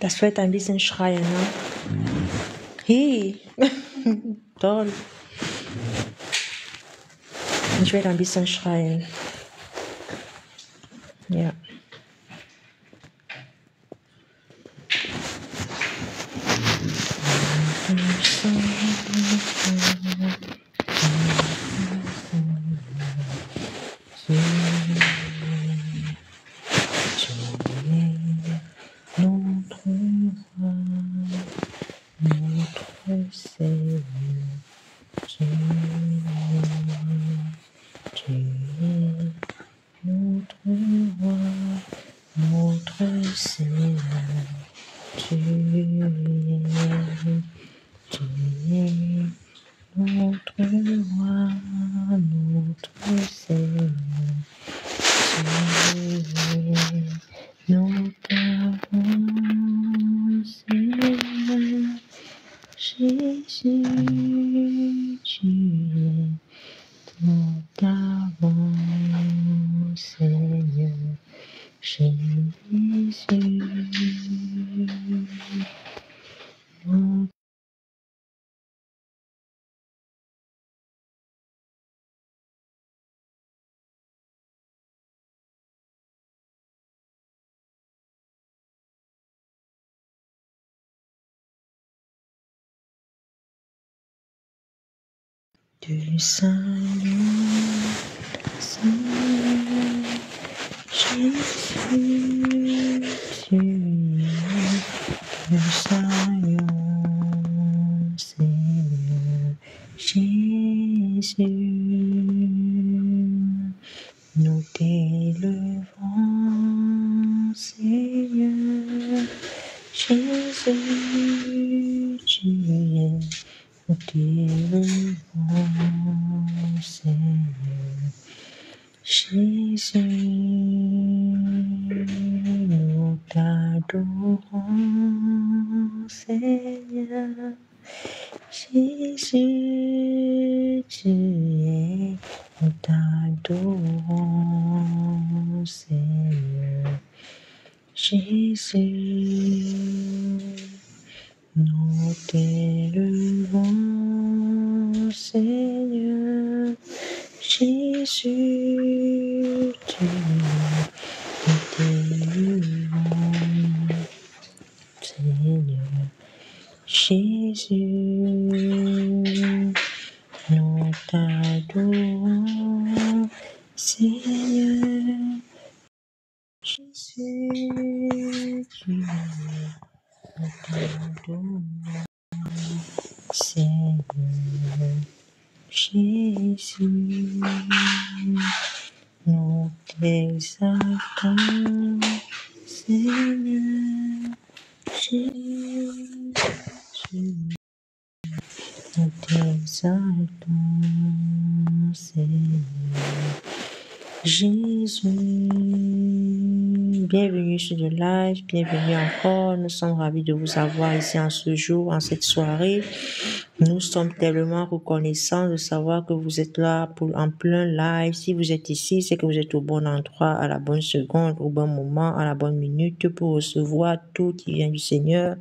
Das wird ein bisschen schreien, ne? Hey, toll. Ich werde ein bisschen schreien. Ja. Du Seigneur, Seigneur, Jésus, tu es le Seigneur, Seigneur, Jésus, nous t'élevons, Seigneur, Jésus, tu es. Nous t'élevons, Seigneur, Jésus, nous t'adorons, Seigneur, Jésus, tu es, nous t'adorons, Seigneur, Jésus. Nous t'élevons, Seigneur, Jésus, tu nous t'élevons, Seigneur, Jésus, nous t'adorons, Seigneur, Jésus, tu nous t'adorons. Seigneur, Jésus, nous t'exaltons, Seigneur, Jésus, nous t'exaltons, Seigneur, Jésus. Bienvenue sur le live, bienvenue encore. Nous sommes ravis de vous avoir ici en ce jour, en cette soirée. Nous sommes tellement reconnaissants de savoir que vous êtes là en plein live. Si vous êtes ici, c'est que vous êtes au bon endroit, à la bonne seconde, au bon moment, à la bonne minute pour recevoir tout qui vient du Seigneur.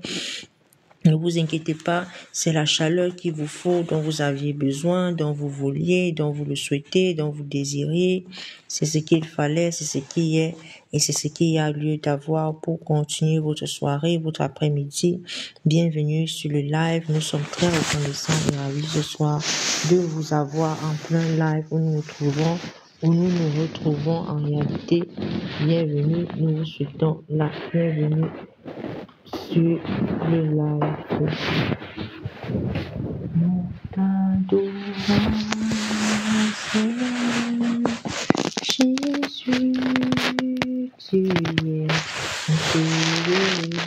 Ne vous inquiétez pas, c'est la chaleur qu'il vous faut, dont vous aviez besoin, dont vous vouliez, dont vous le souhaitez, dont vous désirez. C'est ce qu'il fallait, c'est ce qui est, et c'est ce qu'il y a lieu d'avoir pour continuer votre soirée, votre après-midi. Bienvenue sur le live. Nous sommes très reconnaissants et ravis ce soir de vous avoir en plein live où nous nous retrouvons en réalité. Bienvenue, nous vous souhaitons la bienvenue sur le live. Nous t'adorons, Seigneur, Jésus, tu es, nous t'élevons,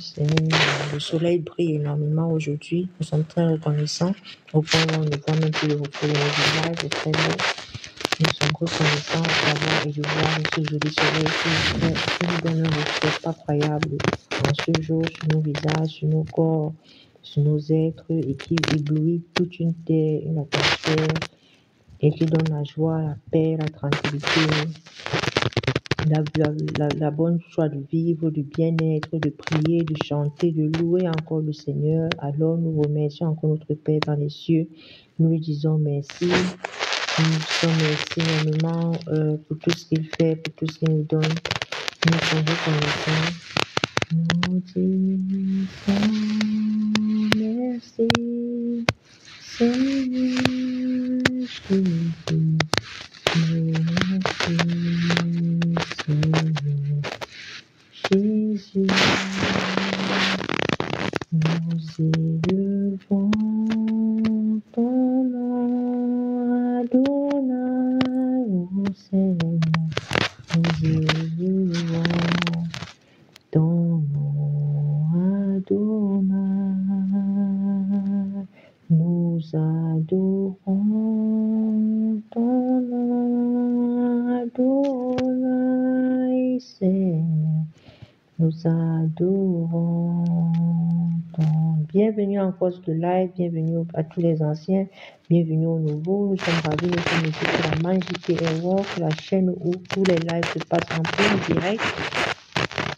Seigneur. Le soleil brille énormément aujourd'hui. Nous sommes très reconnaissants. Au point où on ne voit même plus le reflet de nos visages, c'est très beau. Nous sommes reconnaissants d'avoir et de voir ce joli soleil qui nous donne un reflet incroyable en ce jour sur nos visages, sur nos corps, sur nos êtres et qui éblouit toute une terre, une atmosphère et qui donne la joie, la paix, la tranquillité la bonne joie de vivre, de bien-être, de prier, de chanter, de louer encore le Seigneur. Alors nous remercions encore notre Père dans les cieux. Nous lui disons merci. Nous lui disons merci énormément pour tout ce qu'il fait, pour tout ce qu'il nous donne. Nous sommes reconnaissants. Nous disons merci, Seigneur Jésus. Merci, Seigneur Jésus. Nous élevons ton nom, Adonai, ô Seigneur. Nous élevons ton nom, Adonai. Nous adorons ton nom, Adonai, Seigneur. Nous adorons ton. Bienvenue en poste de live, bienvenue à tous les anciens, bienvenue aux nouveaux. Nous sommes ravis, nous sommes ici pour la Magité Work, la chaîne où tous les lives se passent en plein direct.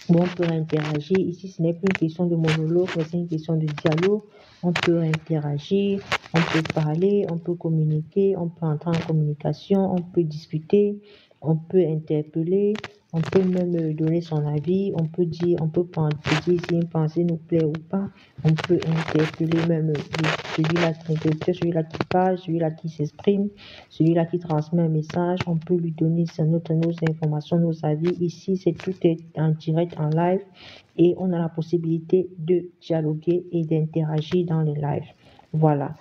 Où on peut interagir. Ici, ce n'est plus une question de monologue, mais c'est une question de dialogue. On peut interagir, on peut parler, on peut communiquer, on peut entrer en communication, on peut discuter, on peut interpeller, on peut même donner son avis, on peut dire, on peut dire si une pensée nous plaît ou pas, on peut interpeller même celui-là qui interpelle, celui-là qui parle, celui-là qui s'exprime, celui-là qui transmet un message, on peut lui donner nos informations, nos avis. Ici, tout est en direct, en live, et on a la possibilité de dialoguer et d'interagir dans les lives. Voilà.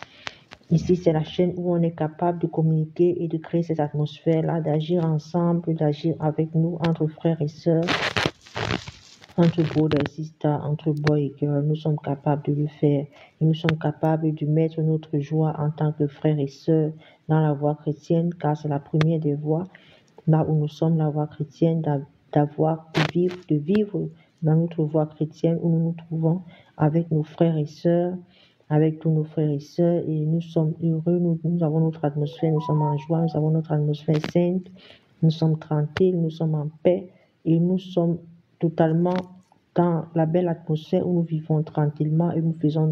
Ici, c'est la chaîne où on est capable de communiquer et de créer cette atmosphère-là, d'agir ensemble, d'agir avec nous, entre frères et sœurs, entre brother et sister, entre boy et girl. Nous sommes capables de le faire. Et nous sommes capables de mettre notre joie en tant que frères et sœurs dans la voie chrétienne, car c'est la première des voies, là où nous sommes, la voie chrétienne, de vivre dans notre voie chrétienne où nous nous trouvons avec nos frères et sœurs, avec tous nos frères et sœurs, et nous sommes heureux, nous avons notre atmosphère, nous sommes en joie, nous avons notre atmosphère sainte, nous sommes tranquilles, nous sommes en paix, et nous sommes totalement dans la belle atmosphère où nous vivons tranquillement et nous faisons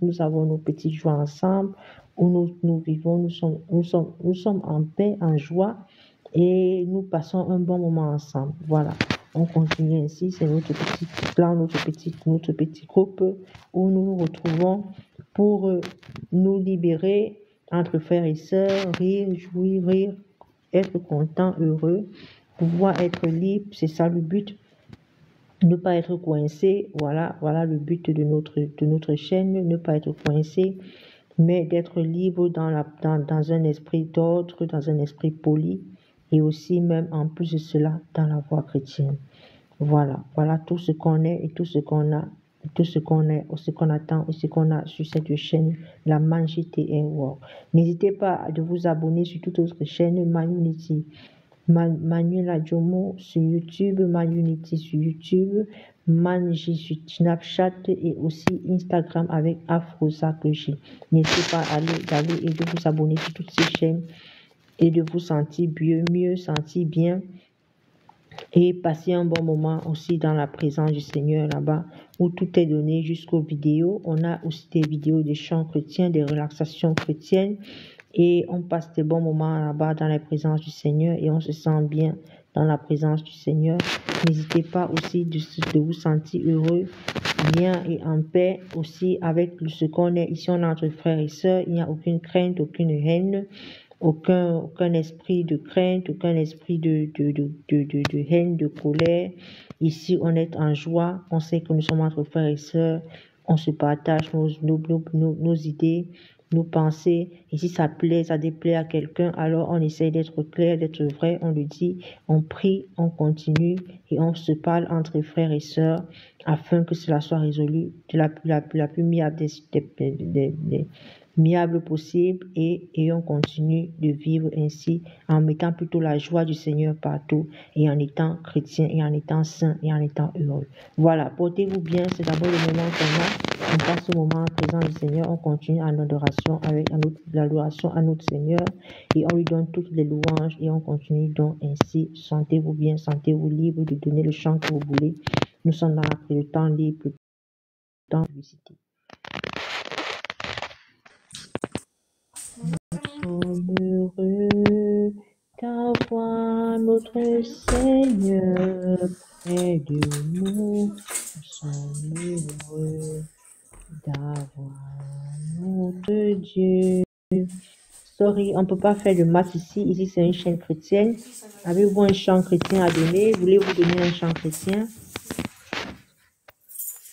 nous avons nos petites joies ensemble, où nous vivons, nous sommes en paix, en joie, et nous passons un bon moment ensemble. Voilà. On continue ainsi, c'est notre petit plan, notre petit groupe où nous nous retrouvons pour nous libérer entre frères et sœurs, rire, jouir, être content, heureux, pouvoir être libre, c'est ça le but. Ne pas être coincé, voilà le but de notre chaîne, ne pas être coincé, mais d'être libre dans un esprit d'ordre, dans un esprit poli, et aussi même en plus de cela dans la voie chrétienne. Voilà tout ce qu'on est et tout ce qu'on a, tout ce qu'on est, ce qu'on attend et ce qu'on a sur cette chaîne, la Magité Work. N'hésitez pas à vous abonner sur toute autre chaîne, Manunity. Manuela Jomo sur YouTube, Manunity sur YouTube, Manji sur Snapchat et aussi Instagram avec Afrosakoji. N'hésitez pas d'aller et de vous abonner sur toutes ces chaînes et de vous sentir mieux, sentir bien et passer un bon moment aussi dans la présence du Seigneur là-bas où tout est donné jusqu'aux vidéos. On a aussi des vidéos de chants chrétiens, des relaxations chrétiennes et on passe des bons moments là-bas dans la présence du Seigneur et on se sent bien dans la présence du Seigneur. N'hésitez pas aussi de vous sentir heureux, bien et en paix aussi avec ce qu'on est. Ici, on est entre frères et sœurs. Il n'y a aucune crainte, aucune haine, aucun esprit de crainte, aucun esprit de haine, de colère. Ici, on est en joie. On sait que nous sommes entre frères et sœurs. On se partage nos idées, nos pensées. Et si ça plaît, ça déplaît à quelqu'un, alors on essaie d'être clair, d'être vrai. On le dit, on prie, on continue et on se parle entre frères et sœurs afin que cela soit résolu de la plus amiable possible et on continue de vivre ainsi en mettant plutôt la joie du Seigneur partout et en étant chrétien et en étant saint et en étant heureux. Voilà, portez-vous bien, c'est d'abord le moment qu'on a. On passe ce moment en présence du Seigneur, on continue en adoration avec l'adoration à notre Seigneur et on lui donne toutes les louanges et on continue donc ainsi. Sentez-vous bien, sentez-vous libre de donner le chant que vous voulez. Nous sommes dans le temps libre, le temps de visiter. Nous sommes heureux d'avoir notre Seigneur près de nous. Nous sommes heureux d'avoir notre Dieu. Sorry, on ne peut pas faire de masse ici. Ici, c'est une chaîne chrétienne. Avez-vous un chant chrétien à donner? Voulez-vous donner un chant chrétien?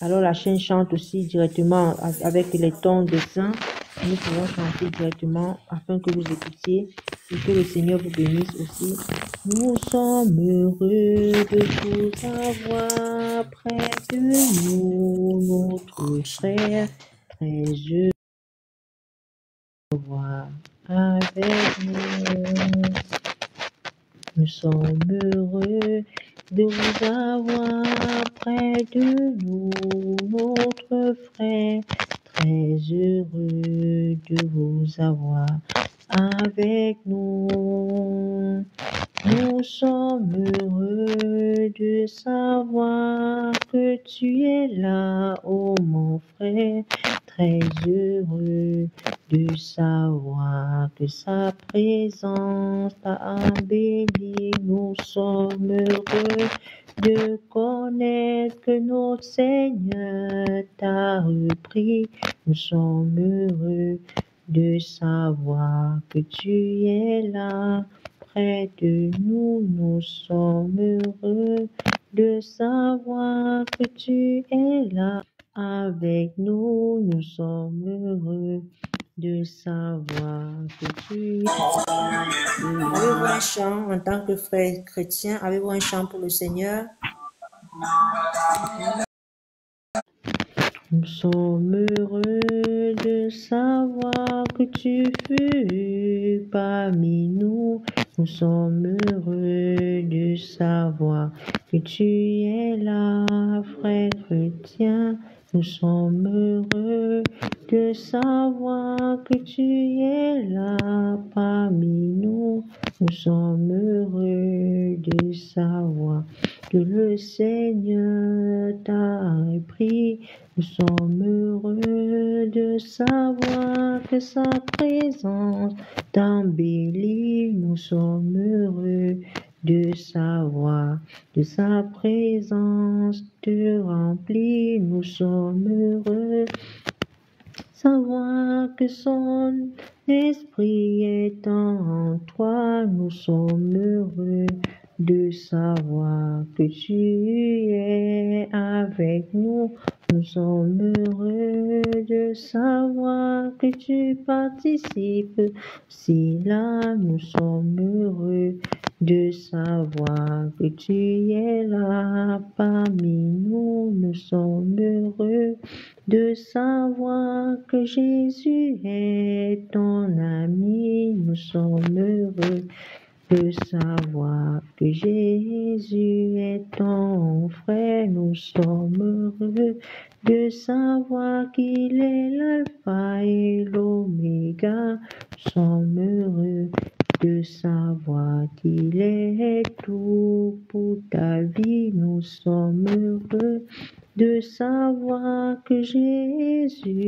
Alors, la chaîne chante aussi directement avec les tons de saints. Nous pouvons chanter directement afin que vous écoutiez et que le Seigneur vous bénisse aussi. Nous sommes heureux de vous avoir près de nous, notre frère, très heureux de vous avoir avec nous. Nous sommes heureux de vous avoir près de nous, notre frère, très heureux de vous avoir avec nous. Nous sommes heureux de savoir que tu es là, oh mon frère, très heureux de savoir que sa présence t'a embelli. Nous sommes heureux de connaître que notre Seigneur t'a repris. Nous sommes heureux de savoir que tu es là près de nous. Nous sommes heureux de savoir que tu es là avec nous. Nous sommes heureux de savoir que tu es. Avez-vous un chant en tant que frère chrétien? Avez-vous un chant pour le Seigneur? Nous sommes heureux de savoir que tu fus parmi nous. Nous sommes heureux de savoir que tu es là, frère chrétien. Nous sommes heureux de savoir que tu es là parmi nous. Nous sommes heureux de savoir que le Seigneur t'a pris. Nous sommes heureux de savoir que sa présence t'embellit. Nous sommes heureux de savoir que sa présence te remplit. Nous sommes heureux savoir que son esprit est en toi. Nous sommes heureux de savoir que tu es avec nous. Nous sommes heureux de savoir que tu participes. Si là, nous sommes heureux de savoir que tu es là parmi nous. Nous sommes heureux de savoir que Jésus est ton ami. Nous sommes heureux de savoir que Jésus est ton frère. Nous sommes heureux de savoir qu'il est l'alpha et l'oméga. Nous sommes heureux de savoir qu'il est tout pour ta vie. Nous sommes heureux de savoir que Jésus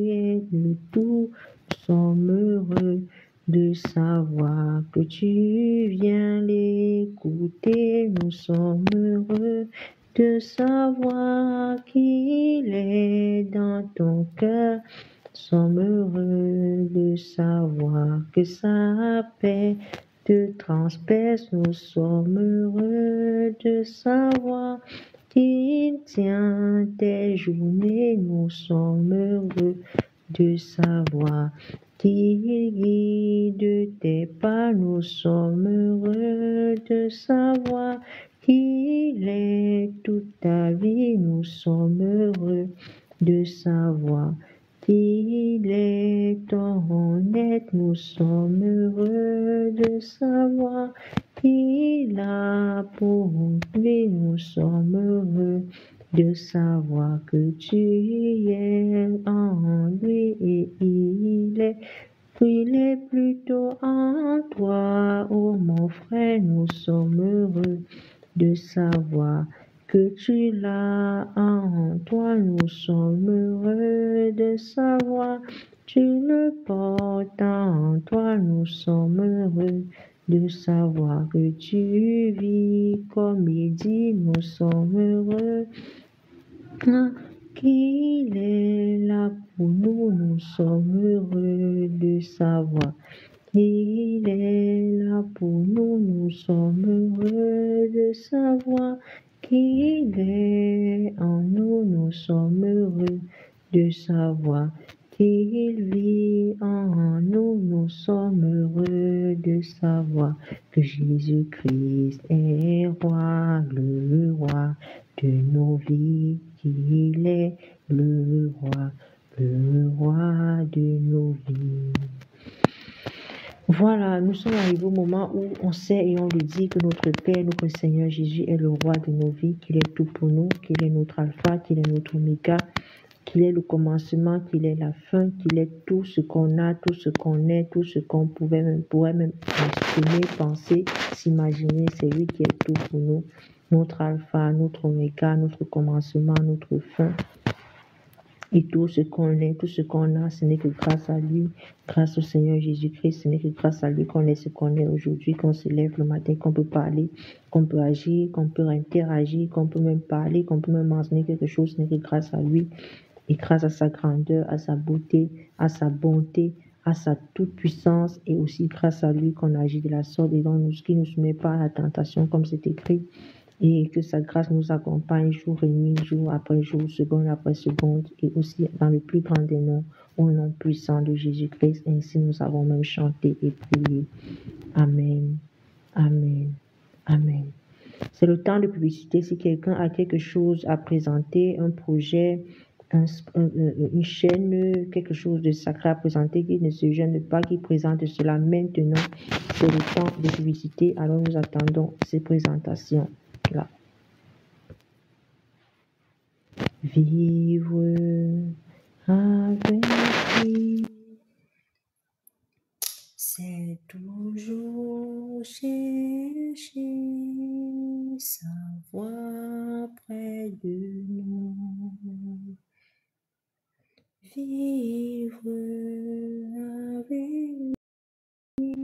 est le tout. Nous sommes heureux de savoir que tu viens l'écouter. Nous sommes heureux de savoir qu'il est dans ton cœur. Nous sommes heureux de savoir que sa paix te transperce. Nous sommes heureux de savoir qu'il tient tes journées. Nous sommes heureux de savoir qu'il guide tes pas. Nous sommes heureux de savoir qu'il est toute ta vie. Nous sommes heureux de savoir qu'il est ton heureux de savoir qu'il a pour lui. Nous sommes heureux de savoir que tu es en lui et il est plutôt en toi. Oh mon frère, nous sommes heureux de savoir que tu l'as en toi. Nous sommes heureux de savoir tu le portes en toi. Nous sommes heureux de savoir que tu vis comme il dit. Nous sommes heureux qu'il est là pour nous. Nous sommes heureux de savoir il est là pour nous. Nous sommes heureux de savoir qu'il est en nous. Nous sommes heureux de savoir qu'il vit en nous. Nous sommes heureux de savoir que Jésus-Christ est roi, le roi de nos vies, qu'il est le roi de nos vies. Voilà, nous sommes arrivés au moment où on sait et on le dit que notre Père, notre Seigneur Jésus est le roi de nos vies, qu'il est tout pour nous, qu'il est notre alpha, qu'il est notre oméga, qu'il est le commencement, qu'il est la fin, qu'il est tout ce qu'on a, tout ce qu'on est, tout ce qu'on pourrait même exprimer, penser, s'imaginer. C'est lui qui est tout pour nous, notre alpha, notre oméga, notre commencement, notre fin. Et tout ce qu'on est, tout ce qu'on a, ce n'est que grâce à lui, grâce au Seigneur Jésus-Christ. Ce n'est que grâce à lui qu'on est ce qu'on est aujourd'hui, qu'on se lève le matin, qu'on peut parler, qu'on peut agir, qu'on peut interagir, qu'on peut même parler, qu'on peut même mentionner quelque chose. Ce n'est que grâce à lui et grâce à sa grandeur, à sa beauté, à sa bonté, à sa toute-puissance, et aussi grâce à lui qu'on agit de la sorte et qui ne nous soumet pas à la tentation, comme c'est écrit. Et que sa grâce nous accompagne jour et nuit, jour après jour, seconde après seconde, et aussi dans le plus grand des noms, au nom puissant de Jésus-Christ. Ainsi nous avons même chanté et prié. Amen. Amen. Amen. C'est le temps de publicité. Si quelqu'un a quelque chose à présenter, un projet, une chaîne, quelque chose de sacré à présenter, qu'il ne se gêne pas, qu'il présente cela maintenant. C'est le temps de publicité. Alors nous attendons ces présentations. Là. Vivre avec lui, c'est toujours chercher sa voix près de nous. Vivre avec lui,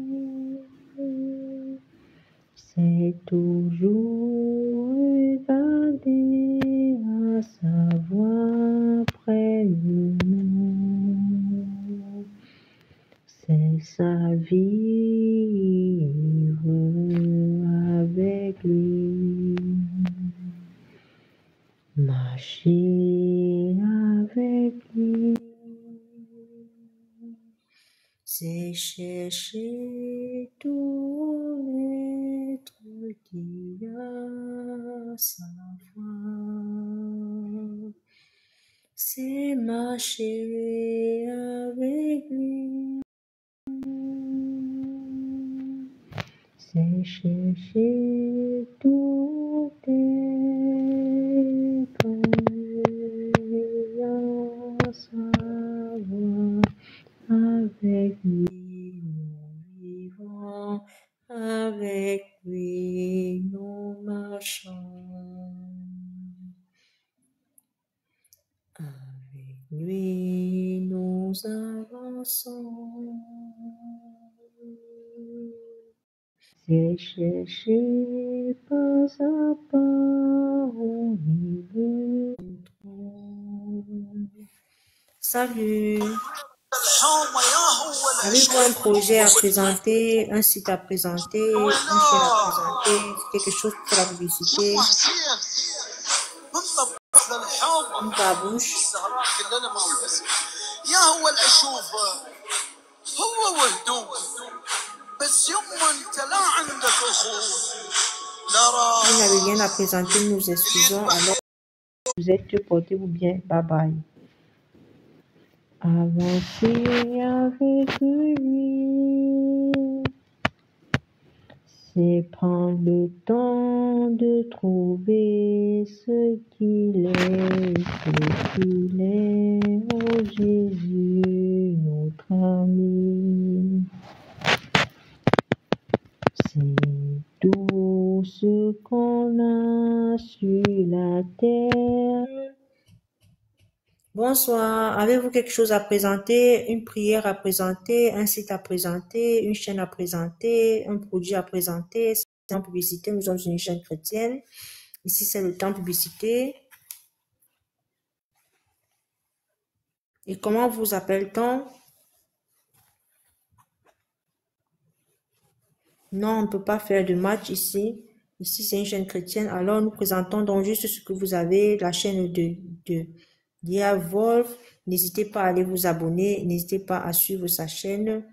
c'est toujours regarder à sa voix près de nous. C'est sa vie, vivre avec lui. Marcher avec lui. C'est chercher tout l'être qui a sa voix. C'est marcher avec lui. C'est chercher tout être qui a sa voix. Avec lui, nous vivons, avec lui, nous marchons. Avec lui, nous avançons. C'est chercher pas à pas au milieu du trône. Salut! Avez-vous un projet à présenter, un site à présenter, une chaîne à présenter, quelque chose pour la publicité, une babouche? Vous n'avez rien à présenter, nous nous excusons. Alors, vous êtes, portez-vous bien. Bye bye. Avancer avec lui, c'est prendre le temps de trouver ce qu'il est, oh Jésus, notre ami. C'est tout ce qu'on a sur la terre. Bonsoir, avez-vous quelque chose à présenter, une prière à présenter, un site à présenter, une chaîne à présenter, un produit à présenter? C'est le temps publicité, nous sommes une chaîne chrétienne. Ici, c'est le temps publicité. Et comment vous appelle-t-on? Non, on ne peut pas faire de match ici. Ici, c'est une chaîne chrétienne. Alors, nous présentons donc juste ce que vous avez, la chaîne de Dia Wolf. N'hésitez pas à aller vous abonner. N'hésitez pas à suivre sa chaîne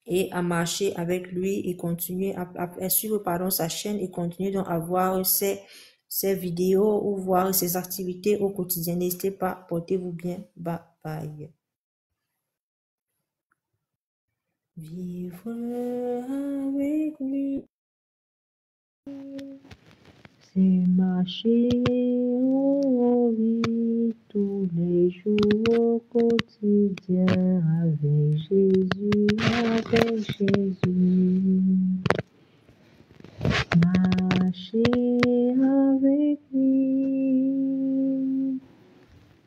et à marcher avec lui et continuer à suivre pardon, sa chaîne et continuer donc à voir ses vidéos ou voir ses activités au quotidien. N'hésitez pas, portez-vous bien. Bye bye. Vivre avec lui, c'est marcher en vie tous les jours au quotidien avec Jésus, avec Jésus. Marcher avec lui,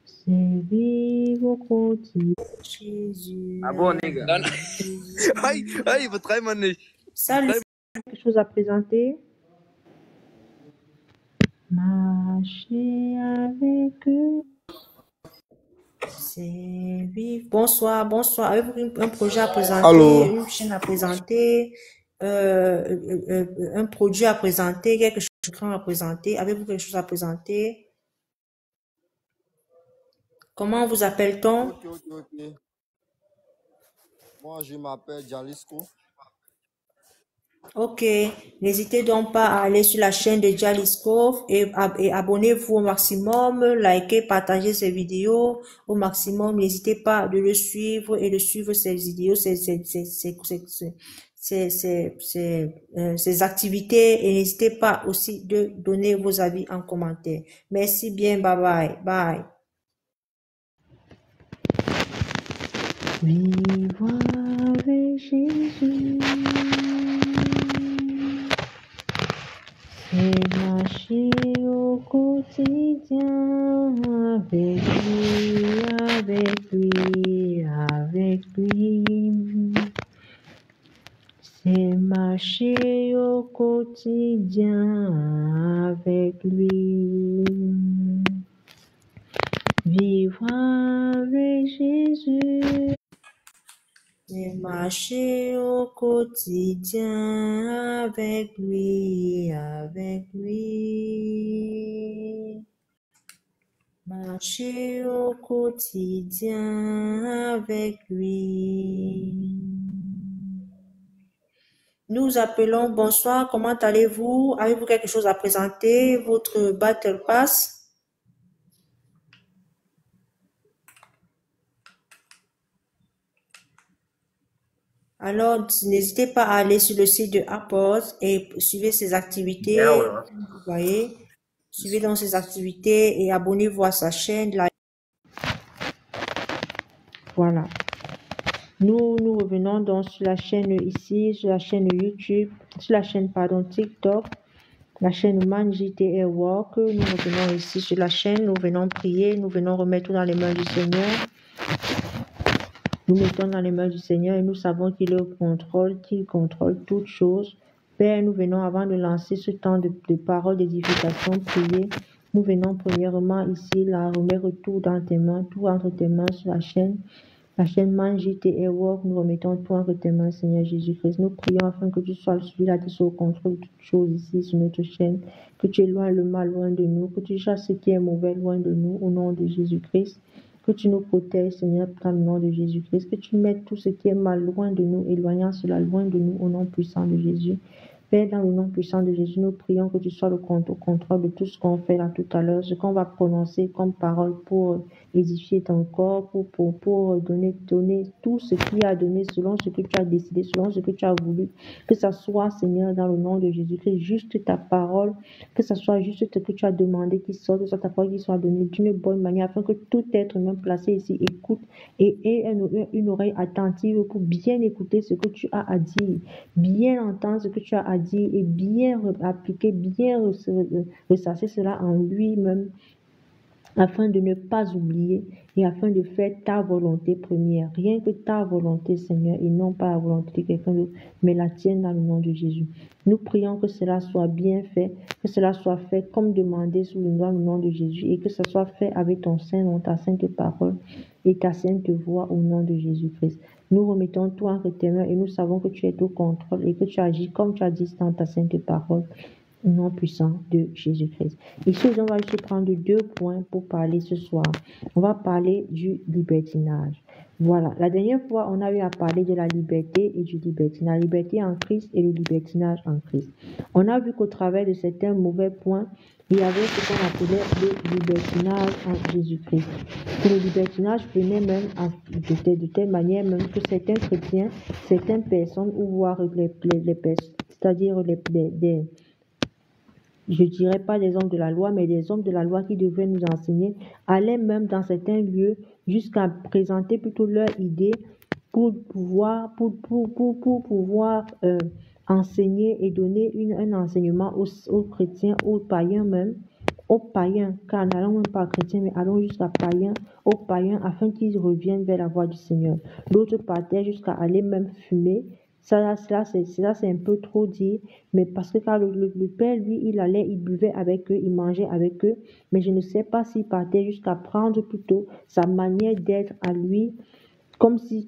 c'est vivre au quotidien. Jésus. Ah bon, nigga. Hey, betreib mal nicht. Salut, quelque chose à présenter? Marcher avec eux, c'est vivre. Bonsoir, bonsoir. Avez-vous un projet à présenter, Allô. une chaîne à présenter, un produit à présenter, quelque chose à présenter? Avez-vous quelque chose à présenter? Comment vous appelle-t-on? Ok. Moi, je m'appelle Jalisco. Ok, n'hésitez donc pas à aller sur la chaîne de Jalisco et abonnez-vous au maximum, likez, partagez ses vidéos au maximum. N'hésitez pas de le suivre et de suivre ses vidéos, ses activités et n'hésitez pas aussi de donner vos avis en commentaire. Merci bien, bye bye, bye. Vivre avec Jésus, c'est marcher au quotidien avec lui. C'est marcher au quotidien avec lui. Vivre avec Jésus. C'est marcher au quotidien avec lui, Marcher au quotidien avec lui. Nous appelons, bonsoir, comment allez-vous? Avez-vous quelque chose à présenter? Votre Battle Pass? Alors, n'hésitez pas à aller sur le site de Apport et suivez ses activités. Vous voyez, suivez donc ses activités et abonnez-vous à sa chaîne. Voilà. Nous revenons donc sur la chaîne ici, sur la chaîne YouTube, sur la chaîne, pardon, TikTok, la chaîne Man JTR Work. Nous revenons ici sur la chaîne, nous venons prier, nous venons remettre dans les mains du Seigneur. Nous mettons dans les mains du Seigneur et nous savons qu'il contrôle toutes choses. Père, nous venons avant de lancer ce temps de paroles d'édification, prier. Nous venons premièrement ici, la remettre tout dans tes mains, tout entre tes mains sur la chaîne Man JTR Work. Nous remettons tout entre tes mains, Seigneur Jésus-Christ. Nous prions afin que tu sois celui-là qui soit au contrôle de toutes choses ici sur notre chaîne, que tu éloignes le mal loin de nous, que tu chasses ce qui est mauvais loin de nous, au nom de Jésus-Christ. Que tu nous protèges, Seigneur, dans le nom de Jésus-Christ. Que tu mettes tout ce qui est mal loin de nous, éloignant cela loin de nous, au nom puissant de Jésus. Père, dans le nom puissant de Jésus, nous prions que tu sois au contrôle de tout ce qu'on fait là tout à l'heure, ce qu'on va prononcer comme parole pour édifier ton corps, pour donner tout ce qu'il a donné selon ce que tu as décidé, selon ce que tu as voulu. Que ça soit, Seigneur, dans le nom de Jésus-Christ, juste ta parole, que ça soit juste ce que tu as demandé qui sorte, que ce soit ta parole qui soit donnée d'une bonne manière, afin que tout être humain placé ici écoute et ait une oreille attentive pour bien écouter ce que tu as à dire, bien entendre ce que tu as à dire et bien appliquer, bien ressasser cela en lui-même, afin de ne pas oublier et afin de faire ta volonté première. Rien que ta volonté, Seigneur, et non pas la volonté de quelqu'un d'autre, mais la tienne dans le nom de Jésus. Nous prions que cela soit bien fait, que cela soit fait comme demandé dans le nom de Jésus et que ce soit fait avec ton Saint-Nom, ta sainte parole et ta sainte voix au nom de Jésus-Christ. Nous remettons tout entre tes mains et nous savons que tu es au contrôle et que tu agis comme tu as dit dans ta sainte parole. Au nom puissant de Jésus-Christ. Ici, on va juste prendre 2 points pour parler ce soir. On va parler du libertinage. Voilà. La dernière fois, on a eu à parler de la liberté et du libertinage. La liberté en Christ et le libertinage en Christ. On a vu qu'au travers de certains mauvais points, il y avait ce qu'on appelait le libertinage en Jésus-Christ. Que le libertinage venait même de telle manière même que certains chrétiens, certaines personnes, ou voire c'est-à-dire je ne dirais pas des hommes de la loi, mais des hommes de la loi qui devaient nous enseigner, allaient même dans certains lieux jusqu'à présenter plutôt leur idée pour pouvoir enseigner et donner un enseignement aux chrétiens, aux païens même, aux païens, car n'allons même pas chrétiens, mais allons jusqu'à païens, aux païens, afin qu'ils reviennent vers la voie du Seigneur. D'autres partaient jusqu'à aller même fumer. Ça c'est un peu trop dit, mais parce que car le Père, lui, il buvait avec eux, il mangeait avec eux, mais je ne sais pas s'il partait jusqu'à prendre plutôt sa manière d'être à lui, comme si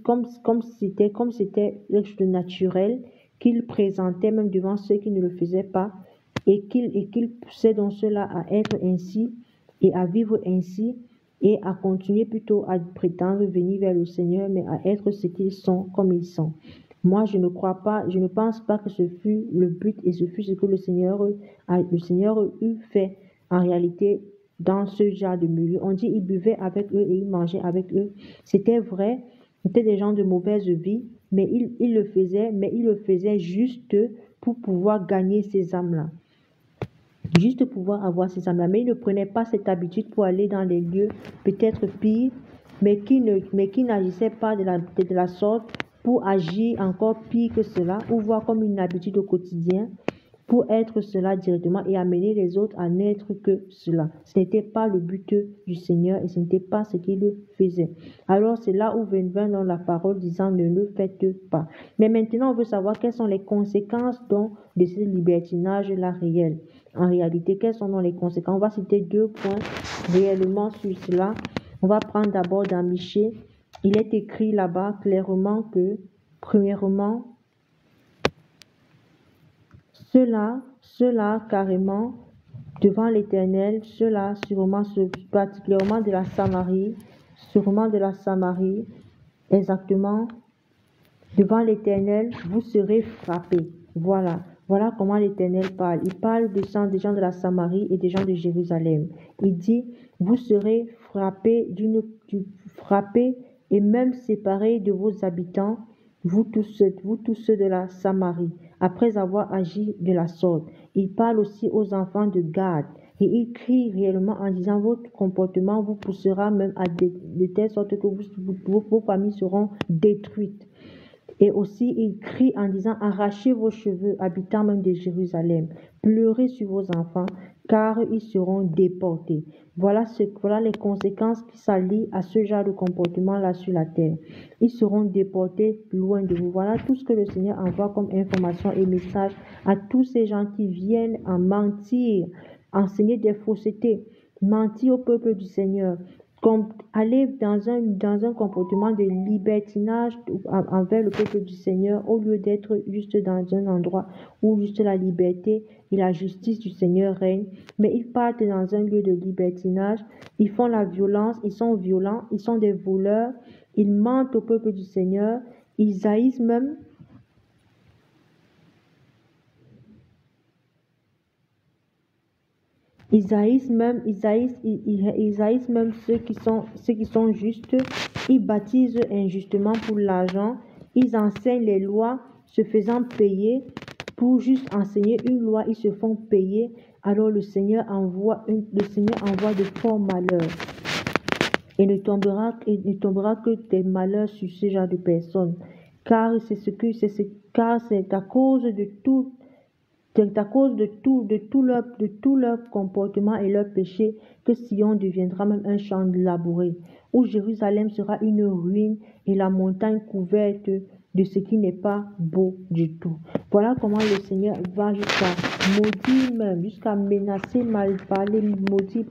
c'était quelque chose de naturel, qu'il présentait même devant ceux qui ne le faisaient pas, et qu'il poussait dans cela à être ainsi, et à vivre ainsi, et à continuer plutôt à prétendre venir vers le Seigneur, mais à être ce qu'ils sont, comme ils sont. Moi, je ne pense pas que ce fut le but et ce fut ce que le Seigneur eut fait en réalité dans ce genre de milieu. On dit qu'il buvait avec eux et il mangeait avec eux. C'était vrai, c'était des gens de mauvaise vie, mais il le faisait juste pour pouvoir gagner ces âmes-là. Juste pouvoir avoir ces âmes-là. Mais il ne prenait pas cette habitude pour aller dans les lieux peut-être pires, mais qui n'agissait pas de la sorte pour agir encore pire que cela, ou voir comme une habitude au quotidien, pour être cela directement et amener les autres à n'être que cela. Ce n'était pas le but du Seigneur et ce n'était pas ce qu'il faisait. Alors c'est là où vint dans la parole disant ne le faites pas. Mais maintenant on veut savoir quelles sont les conséquences donc de ce libertinage-là réel. En réalité, quelles sont donc les conséquences? On va citer 2 points réellement sur cela. On va prendre d'abord dans Michée. Il est écrit là-bas clairement que, premièrement, cela carrément devant l'Éternel, cela sûrement particulièrement de la Samarie, exactement devant l'Éternel, vous serez frappés. Voilà comment l'Éternel parle. Il parle des gens de la Samarie et des gens de Jérusalem. Il dit, vous serez frappés et même séparés de vos habitants, vous tous ceux de la Samarie, après avoir agi de la sorte. Il parle aussi aux enfants de Gad. Et il crie réellement en disant, votre comportement vous poussera même de telle sorte que vos familles seront détruites. Et aussi, il crie en disant, arrachez vos cheveux, habitants même de Jérusalem, pleurez sur vos enfants, car ils seront déportés. Voilà les conséquences qui s'allient à ce genre de comportement-là sur la terre. Ils seront déportés loin de vous. Voilà tout ce que le Seigneur envoie comme information et message à tous ces gens qui viennent en mentir, enseigner des faussetés, mentir au peuple du Seigneur, aller dans un comportement de libertinage envers le peuple du Seigneur, au lieu d'être juste dans un endroit où juste la liberté et la justice du Seigneur règnent, mais ils partent dans un lieu de libertinage, ils font la violence, ils sont violents, ils sont des voleurs, ils mentent au peuple du Seigneur, ils haïssent même Ils haïssent même ceux qui sont justes. Ils baptisent injustement pour l'argent. Ils enseignent les lois se faisant payer. Pour juste enseigner une loi, ils se font payer. Alors le Seigneur envoie de forts malheurs. Et ne tombera que des malheurs sur ce genre de personnes. Car c'est à cause de tout. C'est à cause de tout leur comportement et leur péché que Sion deviendra même un champ labouré, où Jérusalem sera une ruine et la montagne couverte de ce qui n'est pas beau du tout. Voilà comment le Seigneur va jusqu'à maudire même, jusqu'à menacer, mal parler, maudire,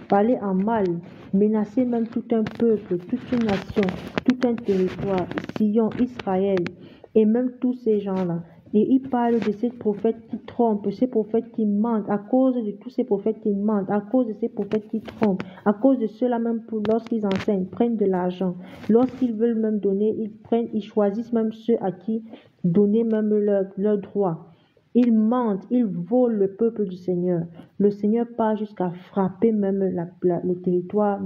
parler en mal, menacer même tout un peuple, toute une nation, tout un territoire, Sion, Israël, et même tous ces gens-là. Et il parle de ces prophètes qui trompent, ces prophètes qui mentent, à cause de tous ces prophètes qui mentent, à cause de ces prophètes qui trompent, à cause de ceux-là même lorsqu'ils enseignent, prennent de l'argent. Lorsqu'ils veulent même donner, ils choisissent même ceux à qui donner même leur droit. Ils mentent, ils volent le peuple du Seigneur. Le Seigneur part jusqu'à frapper même le territoire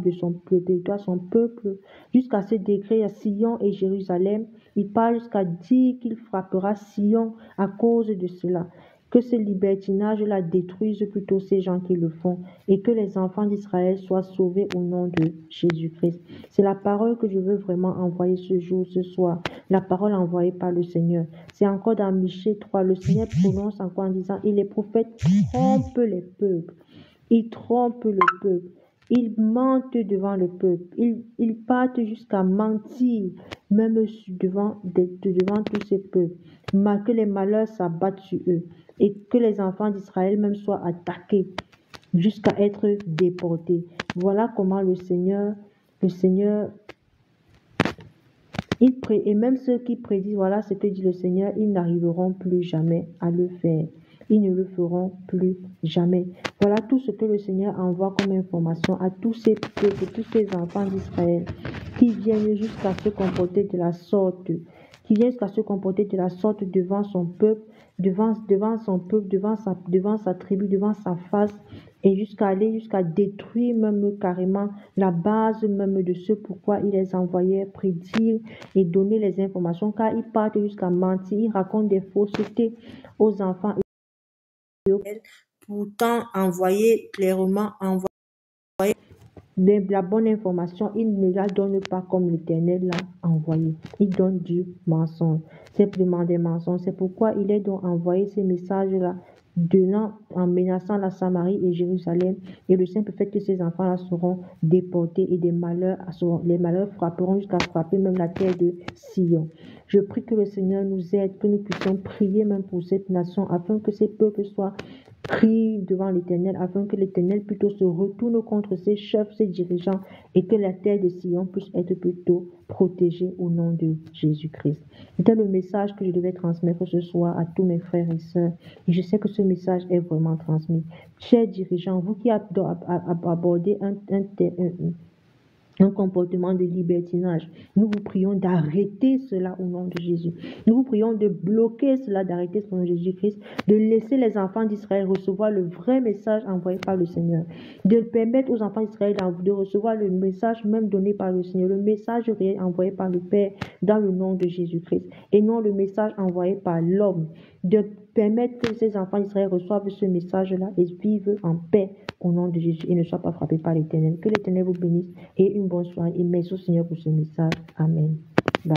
son peuple, jusqu'à ce degré à Sion et Jérusalem. Il part jusqu'à dire qu'il frappera Sion à cause de cela. Que ce libertinage-là détruise plutôt ces gens qui le font et que les enfants d'Israël soient sauvés au nom de Jésus-Christ. C'est la parole que je veux vraiment envoyer ce jour, ce soir. La parole envoyée par le Seigneur. C'est encore dans Michée 3. Le Seigneur prononce encore en disant, et les prophètes trompent les peuples. Ils trompent le peuple. Ils mentent devant le peuple. Ils partent jusqu'à mentir, même devant tous ces peuples. Que les malheurs s'abattent sur eux et que les enfants d'Israël même soient attaqués jusqu'à être déportés. Voilà comment le Seigneur, et même ceux qui prédisent, voilà ce que dit le Seigneur, ils n'arriveront plus jamais à le faire. Ils ne le feront plus jamais. Voilà tout ce que le Seigneur envoie comme information à tous ces peuples, tous ces enfants d'Israël qui viennent jusqu'à se comporter de la sorte, devant son peuple, devant sa tribu, devant sa face, et jusqu'à détruire même carrément la base même de ce pourquoi il les envoyait prédire et donner les informations, car ils partent jusqu'à mentir, ils racontent des faussetés aux enfants. Pourtant, clairement envoyer la bonne information, il ne la donne pas comme l'Éternel l'a envoyé. Il donne du mensonge, simplement des mensonges. C'est pourquoi il est donc envoyé ces messages-là, en menaçant la Samarie et Jérusalem, et le simple fait que ces enfants-là seront déportés et les malheurs frapperont jusqu'à frapper même la terre de Sion. Je prie que le Seigneur nous aide, que nous puissions prier même pour cette nation, afin que ces peuples soient pris devant l'Éternel, afin que l'Éternel plutôt se retourne contre ses chefs, ses dirigeants, et que la terre de Sion puisse être plutôt protégée au nom de Jésus-Christ. C'était le message que je devais transmettre ce soir à tous mes frères et sœurs, et je sais que ce message est vraiment transmis. Chers dirigeants, vous qui abordez un comportement de libertinage, nous vous prions d'arrêter cela au nom de Jésus. Nous vous prions de bloquer cela, d'arrêter cela au nom de Jésus-Christ, de laisser les enfants d'Israël recevoir le vrai message envoyé par le Seigneur, de permettre aux enfants d'Israël de recevoir le message même donné par le Seigneur, le message réel envoyé par le Père dans le nom de Jésus-Christ, et non le message envoyé par l'homme, de permettre que ces enfants d'Israël reçoivent ce message-là et vivent en paix au nom de Jésus et ne soient pas frappés par l'Éternel. Que l'Éternel vous bénisse et une bonne soirée. Et merci au Seigneur pour ce message. Amen. Bye.